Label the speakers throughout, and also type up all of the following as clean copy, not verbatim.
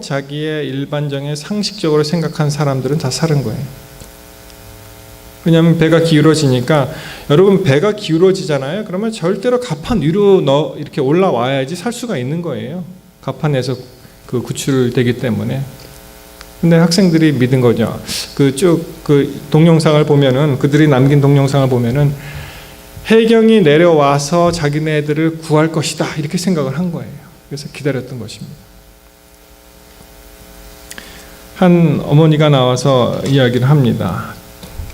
Speaker 1: 자기의 일반적인 상식적으로 생각한 사람들은 다 사는 거예요. 왜냐하면 배가 기울어지니까, 여러분 배가 기울어지잖아요. 그러면 절대로 가판 위로 이렇게 올라와야지 살 수가 있는 거예요. 가판에서 그 구출되기 때문에. 근데 학생들이 믿은 거죠. 그 동영상을 보면은, 그들이 남긴 동영상을 보면은 해경이 내려와서 자기네들을 구할 것이다 이렇게 생각을 한 거예요. 그래서 기다렸던 것입니다. 한 어머니가 나와서 이야기를 합니다.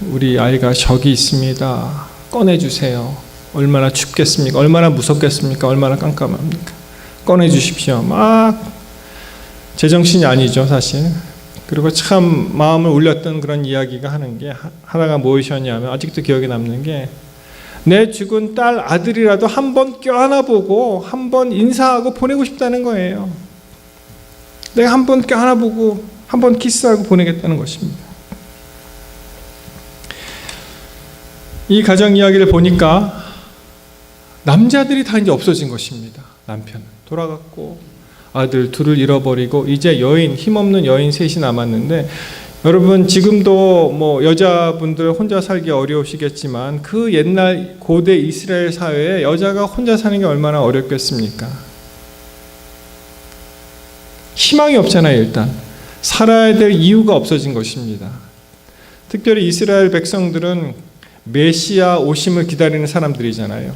Speaker 1: 우리 아이가 적이 있습니다. 꺼내주세요. 얼마나 춥겠습니까? 얼마나 무섭겠습니까? 얼마나 깜깜합니까? 꺼내주십시오. 막 제정신이 아니죠, 사실. 그리고 참 마음을 울렸던 그런 이야기가 하는 게 하나가 무엇이었냐면, 아직도 기억에 남는 게, 내 죽은 딸 아들이라도 한번 껴안아보고 한번 인사하고 보내고 싶다는 거예요. 내가 한번 껴안아보고 한번 키스하고 보내겠다는 것입니다. 이 가정 이야기를 보니까 남자들이 다 이제 없어진 것입니다. 남편은 돌아갔고 아들 둘을 잃어버리고 이제 여인, 힘없는 여인 셋이 남았는데, 여러분 지금도 뭐 여자분들 혼자 살기 어려우시겠지만 그 옛날 고대 이스라엘 사회에 여자가 혼자 사는 게 얼마나 어렵겠습니까? 희망이 없잖아요. 일단 살아야 될 이유가 없어진 것입니다. 특별히 이스라엘 백성들은 메시아 오심을 기다리는 사람들이잖아요.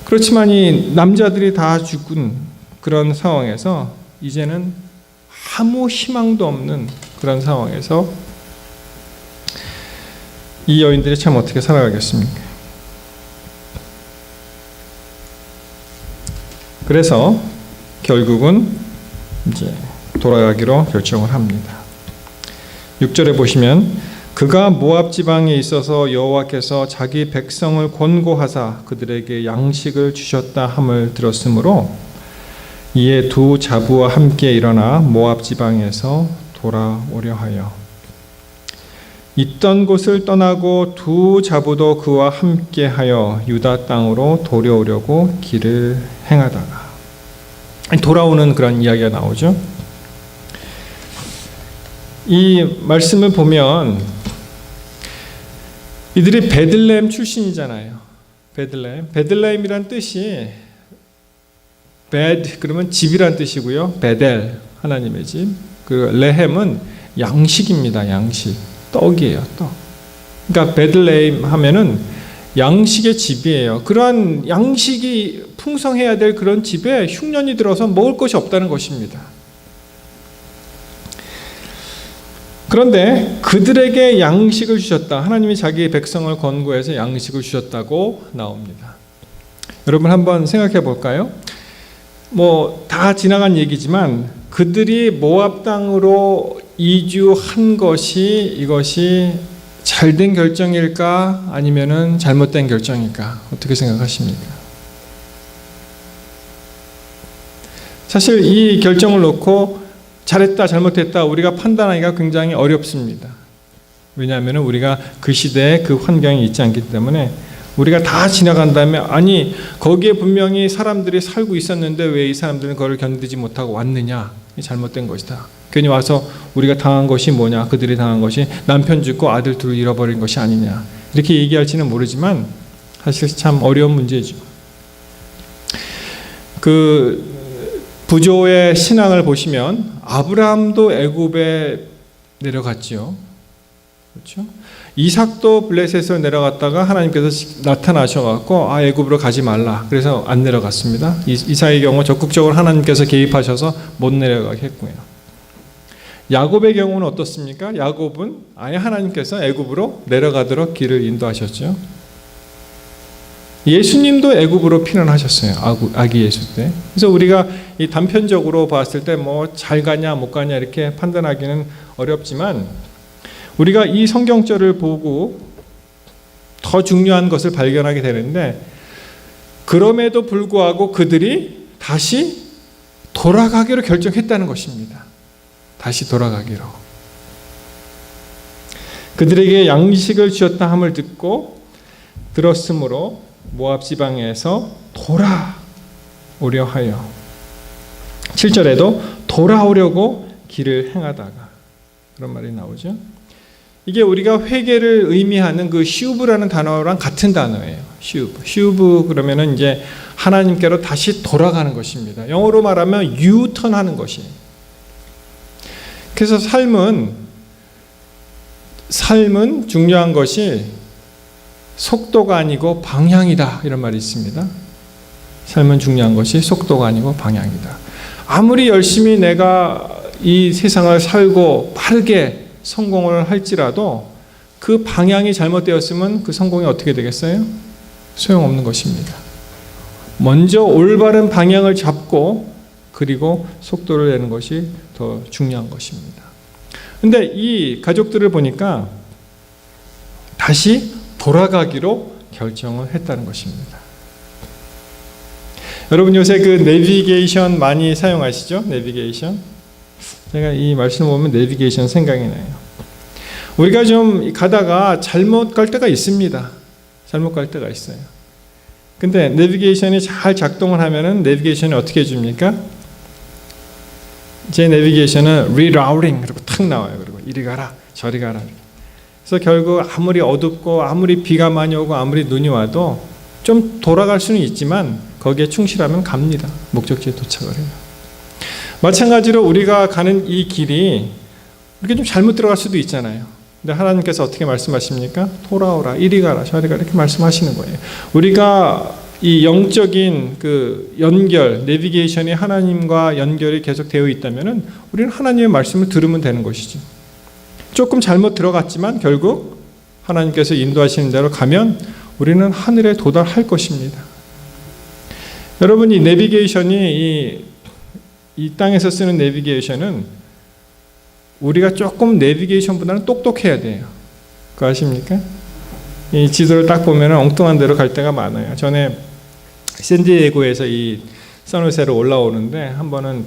Speaker 1: 그렇지만 이 남자들이 다 죽은 그런 상황에서 이제는 아무 희망도 없는 그런 상황에서 이 여인들이 참 어떻게 살아가겠습니까? 그래서 결국은 이제 돌아가기로 결정을 합니다. 6절에 보시면, 그가 모압 지방에 있어서 여호와께서 자기 백성을 권고하사 그들에게 양식을 주셨다 함을 들었으므로 이에 두 자부와 함께 일어나 모압 지방에서 돌아오려 하여 있던 곳을 떠나고 두 자부도 그와 함께 하여 유다 땅으로 돌아오려고 길을 행하다가, 돌아오는 그런 이야기가 나오죠. 이 말씀을 보면 이들이 베들레헴 출신이잖아요. 베들레헴이란 뜻이 베드 그러면 집이란 뜻이고요. 베델 하나님의 집. 그 레헴은 양식입니다. 양식. 떡이에요. 떡. 그러니까 베들레헴 하면은 양식의 집이에요. 그러한 양식이 풍성해야 될 그런 집에 흉년이 들어서 먹을 것이 없다는 것입니다. 그런데 그들에게 양식을 주셨다. 하나님이 자기 백성을 권고해서 양식을 주셨다고 나옵니다. 여러분 한번 생각해 볼까요? 뭐 다 지나간 얘기지만 그들이 모압 땅으로 이주한 것이, 이것이 잘된 결정일까 아니면은 잘못된 결정일까? 어떻게 생각하십니까? 사실 이 결정을 놓고 잘했다 잘못했다 우리가 판단하기가 굉장히 어렵습니다. 왜냐하면 우리가 그 시대에 그 환경에 있지 않기 때문에, 우리가 다 지나간 다음에 아니 거기에 분명히 사람들이 살고 있었는데 왜 이 사람들은 그걸 견디지 못하고 왔느냐, 잘못된 것이다. 괜히 와서 우리가 당한 것이 뭐냐, 그들이 당한 것이 남편 죽고 아들 둘 잃어버린 것이 아니냐, 이렇게 얘기할지는 모르지만 사실 참 어려운 문제죠. 그 부조의 신앙을 보시면 아브라함도 애굽에 내려갔지요. 그렇죠? 이삭도 블레셋에서 내려갔다가 하나님께서 나타나셔갖고 애굽으로 가지 말라. 그래서 안 내려갔습니다. 이삭의 경우 적극적으로 하나님께서 개입하셔서 못 내려가게 했고요. 야곱의 경우는 어떻습니까? 야곱은 아예 하나님께서 애굽으로 내려가도록 길을 인도하셨죠. 예수님도 애굽으로 피난하셨어요. 아기 예수 때. 그래서 우리가 이 단편적으로 봤을 때 뭐 잘 가냐 못 가냐 이렇게 판단하기는 어렵지만, 우리가 이 성경절을 보고 더 중요한 것을 발견하게 되는데, 그럼에도 불구하고 그들이 다시 돌아가기로 결정했다는 것입니다. 다시 돌아가기로. 그들에게 양식을 주었다 함을 들었으므로 모압 지방에서 돌아오려 하여. 7절에도 돌아오려고 길을 행하다가, 그런 말이 나오죠. 이게 우리가 회개를 의미하는 그 슈브라는 단어랑 같은 단어예요. 슈브 그러면은 이제 하나님께로 다시 돌아가는 것입니다. 영어로 말하면 유턴하는 것이에요. 그래서 삶은 중요한 것이 속도가 아니고 방향이다, 이런 말이 있습니다. 삶은 중요한 것이 속도가 아니고 방향이다. 아무리 열심히 내가 이 세상을 살고 빠르게 성공을 할지라도 그 방향이 잘못되었으면 그 성공이 어떻게 되겠어요? 소용없는 것입니다. 먼저 올바른 방향을 잡고 그리고 속도를 내는 것이 더 중요한 것입니다. 근데 이 가족들을 보니까 다시 돌아가기로 결정을 했다는 것입니다. 여러분 요새 그 내비게이션 많이 사용하시죠? 내비게이션. 제가 이 말씀을 보면 내비게이션 생각이 나요. 우리가 좀 가다가 잘못 갈 때가 있습니다. 잘못 갈 때가 있어요. 근데 내비게이션이 잘 작동을 하면은 내비게이션이 어떻게 해줍니까? 제 내비게이션은 rerouting 그리고 탁 나와요. 그리고 이리 가라 저리 가라. 그래서 결국 아무리 어둡고 아무리 비가 많이 오고 아무리 눈이 와도 좀 돌아갈 수는 있지만 거기에 충실하면 갑니다. 목적지에 도착을 해요. 마찬가지로 우리가 가는 이 길이 이렇게 좀 잘못 들어갈 수도 있잖아요. 근데 하나님께서 어떻게 말씀하십니까? 돌아오라, 이리 가라, 저리 가라 이렇게 말씀하시는 거예요. 우리가 이 영적인 그 연결, 내비게이션이 하나님과 연결이 계속 되어 있다면은 우리는 하나님의 말씀을 들으면 되는 것이죠. 조금 잘못 들어갔지만 결국 하나님께서 인도하시는 대로 가면 우리는 하늘에 도달할 것입니다. 여러분 이 내비게이션이 이 땅에서 쓰는 내비게이션은 우리가 조금 내비게이션보다는 똑똑해야 돼요. 그거 아십니까? 이 지도를 딱 보면 엉뚱한 데로 갈 때가 많아요. 전에 샌디에고에서 이 산호세로 올라오는데 한 번은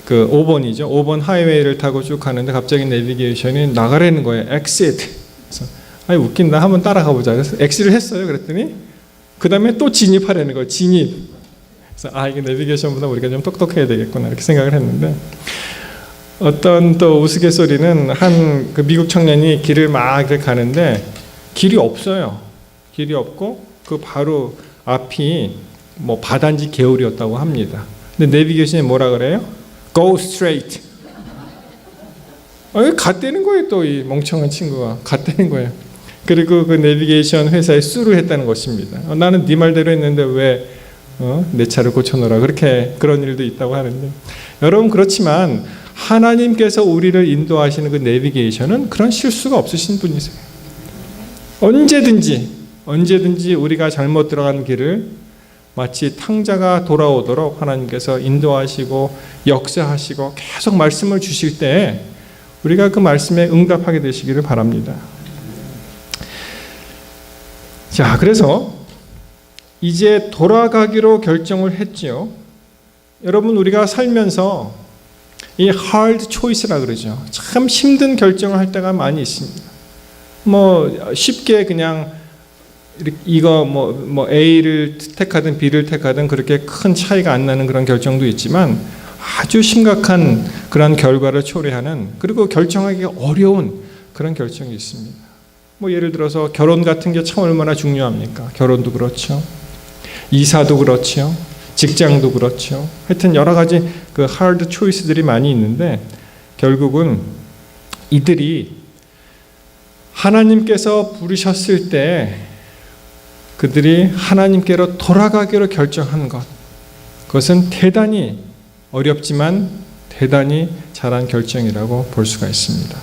Speaker 1: 그 5번이죠. 5번 하이웨이를 타고 쭉 가는데 갑자기 내비게이션이 나가라는 거예요. exit. 그래서 아니 웃긴다. 한번 따라가 보자. 그래서 exit을 했어요. 그랬더니 그 다음에 또 진입하라는 거예요. 진입. 그래서 이게 내비게이션보다 우리가 좀 똑똑해야 되겠구나 이렇게 생각을 했는데 어떤 또 우스갯소리는 한 그 미국 청년이 길을 막 이렇게 가는데 길이 없어요. 길이 없고 그 바로 앞이 뭐 바다인지 개울이었다고 합니다. 근데 내비게이션이 뭐라 그래요? Go straight. 갔다는 거예요. 또 이 멍청한 친구가 갔다는 거예요. 그리고 그 내비게이션 회사에 수를 했다는 것입니다. 나는 네 말대로 했는데 왜 내 차를 고쳐놓으라 그런 일도 있다고 하는데 여러분 그렇지만 하나님께서 우리를 인도하시는 그 내비게이션은 그런 실수가 없으신 분이세요. 언제든지 우리가 잘못 들어간 길을 마치 탕자가 돌아오도록 하나님께서 인도하시고 역사하시고 계속 말씀을 주실 때 우리가 그 말씀에 응답하게 되시기를 바랍니다. 자, 그래서 이제 돌아가기로 결정을 했지요. 여러분 우리가 살면서 이 hard choice라 그러죠. 참 힘든 결정을 할 때가 많이 있습니다. 뭐 쉽게 그냥 이거 뭐 A를 택하든 B를 택하든 그렇게 큰 차이가 안 나는 그런 결정도 있지만 아주 심각한 그런 결과를 초래하는 그리고 결정하기가 어려운 그런 결정이 있습니다. 뭐 예를 들어서 결혼 같은 게 참 얼마나 중요합니까? 결혼도 그렇죠. 이사도 그렇죠. 직장도 그렇죠. 하여튼 여러 가지 그 hard choice들이 많이 있는데 결국은 이들이 하나님께서 부르셨을 때 그들이 하나님께로 돌아가기로 결정한 것, 그것은 대단히 어렵지만 대단히 잘한 결정이라고 볼 수가 있습니다.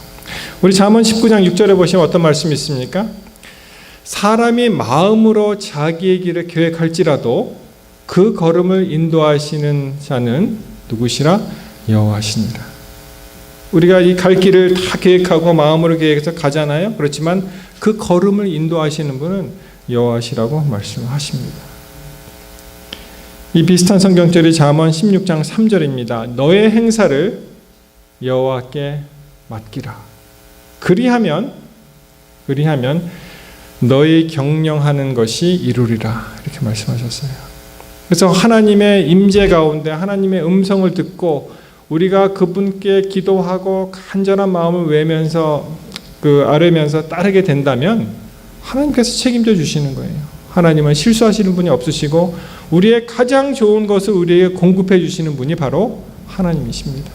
Speaker 1: 우리 잠언 19장 6절에 보시면 어떤 말씀이 있습니까? 사람이 마음으로 자기의 길을 계획할지라도 그 걸음을 인도하시는 자는 누구시라? 여호와시니라. 우리가 이 갈 길을 다 계획하고 마음으로 계획해서 가잖아요. 그렇지만 그 걸음을 인도하시는 분은 여호와시라고 말씀하십니다. 이 비슷한 성경절이 잠언 16장 3절입니다. 너의 행사를 여호와께 맡기라. 그리하면 너의 경영하는 것이 이루리라. 이렇게 말씀하셨어요. 그래서 하나님의 임재 가운데 하나님의 음성을 듣고 우리가 그분께 기도하고 간절한 마음을 외면서 아뢰면서 따르게 된다면 하나님께서 책임져 주시는 거예요. 하나님은 실수하시는 분이 없으시고 우리의 가장 좋은 것을 우리에게 공급해 주시는 분이 바로 하나님이십니다.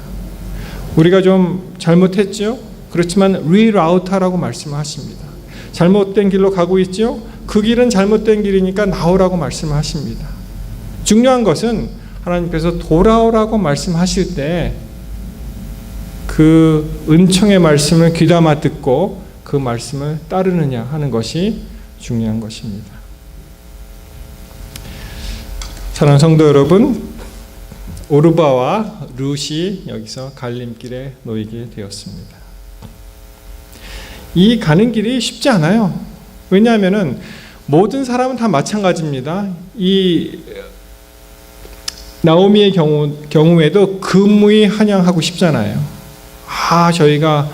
Speaker 1: 우리가 좀 잘못했죠? 그렇지만 리라우트하라고 말씀하십니다. 잘못된 길로 가고 있죠? 그 길은 잘못된 길이니까 나오라고 말씀하십니다. 중요한 것은 하나님께서 돌아오라고 말씀하실 때 그 은총의 말씀을 귀담아 듣고 그 말씀을 따르느냐 하는 것이 중요한 것입니다. 사랑하는 성도 여러분, 오르바와 룻이 여기서 갈림길에 놓이게 되었습니다. 이 가는 길이 쉽지 않아요. 왜냐하면 모든 사람은 다 마찬가지입니다. 이 나오미의 경우에도 금무이 한양하고 싶잖아요. 저희가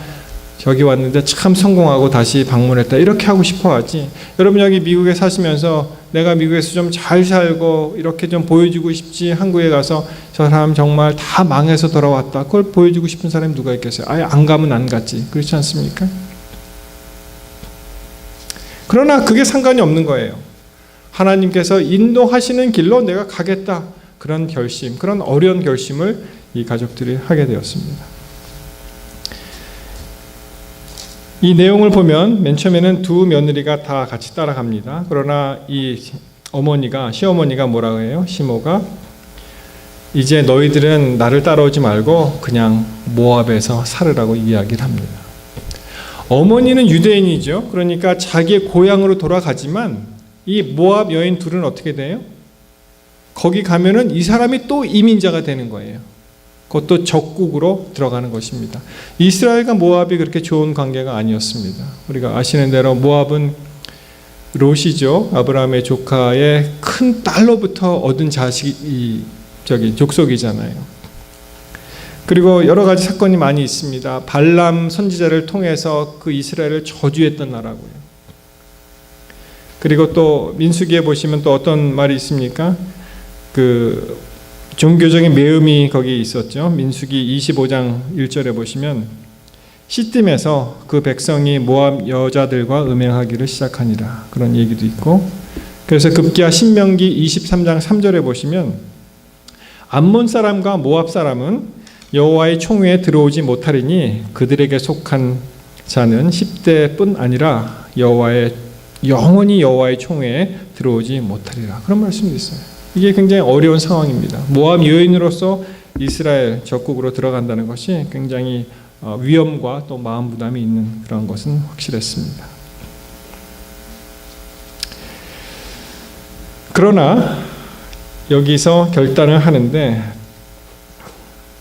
Speaker 1: 저기 왔는데 참 성공하고 다시 방문했다 이렇게 하고 싶어 하지. 여러분 여기 미국에 사시면서 내가 미국에서 좀 잘 살고 이렇게 좀 보여주고 싶지, 한국에 가서 저 사람 정말 다 망해서 돌아왔다, 그걸 보여주고 싶은 사람이 누가 있겠어요? 아예 안 가면 안 갔지. 그렇지 않습니까? 그러나 그게 상관이 없는 거예요. 하나님께서 인도하시는 길로 내가 가겠다, 그런 결심, 그런 어려운 결심을 이 가족들이 하게 되었습니다. 이 내용을 보면 맨 처음에는 두 며느리가 다 같이 따라갑니다. 그러나 이 시어머니가 뭐라고 해요? 시모가 이제 너희들은 나를 따라오지 말고 그냥 모압에서 살으라고 이야기를 합니다. 어머니는 유대인이죠. 그러니까 자기의 고향으로 돌아가지만 이 모압 여인 둘은 어떻게 돼요? 거기 가면은 이 사람이 또 이민자가 되는 거예요. 그것도 적국으로 들어가는 것입니다. 이스라엘과 모압이 그렇게 좋은 관계가 아니었습니다. 우리가 아시는 대로 모압은 롯이죠. 아브라함의 조카의 큰 딸로부터 얻은 족속이잖아요. 그리고 여러 가지 사건이 많이 있습니다. 발람 선지자를 통해서 그 이스라엘을 저주했던 나라고요. 그리고 또 민수기에 보시면 또 어떤 말이 있습니까? 종교적인 매음이 거기 있었죠. 민수기 25장 1절에 보시면 시딤에서 그 백성이 모압 여자들과 음행하기를 시작하니라, 그런 얘기도 있고, 그래서 급기야 신명기 23장 3절에 보시면 암몬 사람과 모압 사람은 여호와의 총회에 들어오지 못하리니 그들에게 속한 자는 10대뿐 아니라 영원히 여호와의 총회에 들어오지 못하리라, 그런 말씀도 있어요. 이게 굉장히 어려운 상황입니다. 모압 여인으로서 이스라엘 적국으로 들어간다는 것이 굉장히 위험과 또 마음 부담이 있는 그런 것은 확실했습니다. 그러나 여기서 결단을 하는데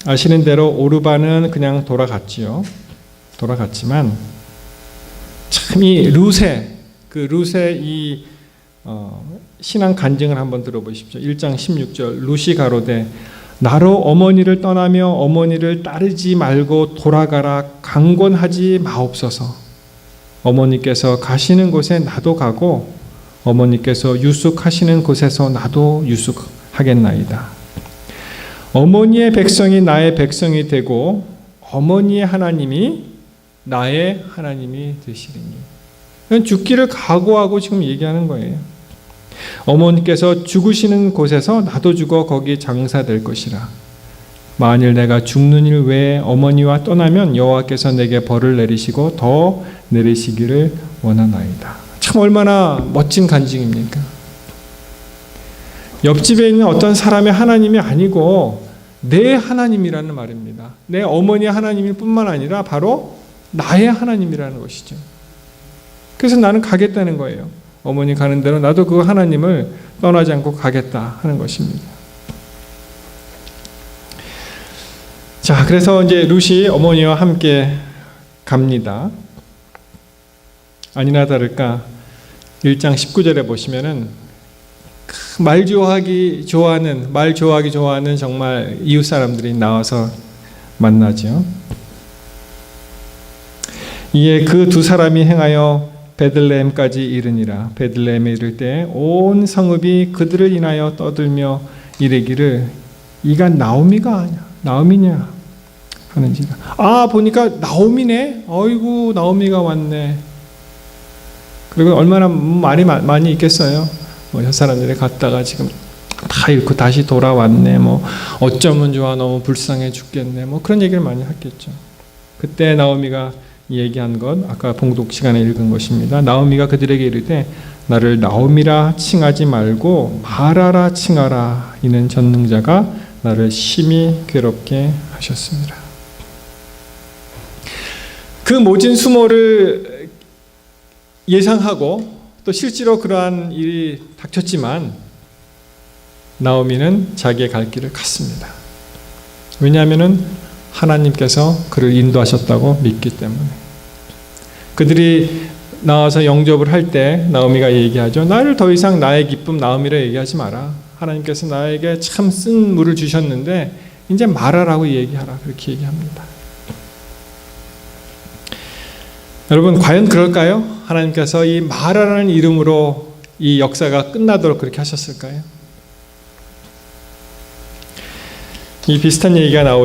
Speaker 1: 아시는 대로 오르바는 그냥 돌아갔지만 참 이 룻의 이 신앙 간증을 한번 들어보십시오. 1장 16절 룻이 가로되 나로 어머니를 떠나며 어머니를 따르지 말고 돌아가라 강권하지 마옵소서. 어머니께서 가시는 곳에 나도 가고 어머니께서 유숙하시는 곳에서 나도 유숙하겠나이다. 어머니의 백성이 나의 백성이 되고 어머니의 하나님이 나의 하나님이 되시리니. 죽기를 각오하고 지금 얘기하는 거예요. 어머니께서 죽으시는 곳에서 나도 죽어 거기 장사될 것이라. 만일 내가 죽는 일 외에 어머니와 떠나면 여호와께서 내게 벌을 내리시고 더 내리시기를 원하나이다. 참 얼마나 멋진 간증입니까? 옆집에 있는 어떤 사람의 하나님이 아니고 내 하나님이라는 말입니다. 내 어머니의 하나님일 뿐만 아니라 바로 나의 하나님이라는 것이죠. 그래서 나는 가겠다는 거예요. 어머니 가는 대로 나도 그 하나님을 떠나지 않고 가겠다 하는 것입니다. 자, 그래서 이제 룻이 어머니와 함께 갑니다. 아니나 다를까 1장 19절에 보시면은 말 좋아하기 좋아하는 정말 이웃 사람들이 나와서 만나죠. 이에 그 두 사람이 행하여 베들레헴까지 이르니라. 베들레헴에 이를 때 온 성읍이 그들을 인하여 떠들며 이르기를 이가 나오미냐 하는지라. 아, 보니까 나오미네. 어이구, 나오미가 왔네. 그리고 얼마나 말이 많이 있겠어요. 뭐 햇사람들이 갔다가 지금 다 잃고 다시 돌아왔네. 뭐 어쩌면 좋아, 너무 불쌍해 죽겠네. 뭐 그런 얘기를 많이 했겠죠. 그때 나오미가 얘기한 건 아까 봉독 시간에 읽은 것입니다. 나오미가 그들에게 이르되 나를 나오미라 칭하지 말고 마라라 칭하라. 이는 전능자가 나를 심히 괴롭게 하셨습니다. 그 모진 수모를 예상하고 또 실제로 그러한 일이 닥쳤지만 나오미는 자기의 갈 길을 갔습니다. 왜냐하면 하나님께서 그를 인도하셨다고 믿기 때문에. 그들이 나와서 영접을 할 때 나오미가 얘기하죠. 나를 더 이상 나의 기쁨 나오미라 얘기하지 마라. 하나님께서 나에게 참 쓴 물을 주셨는데 이제 말하라고 얘기하라. 그렇게 얘기합니다. 여러분, 과연 그럴까요? 하나님께서 이 마라라는 이름으로 이 역사가 끝나도록 그렇게 하셨을까요? 이 비슷한 얘기가 나오죠.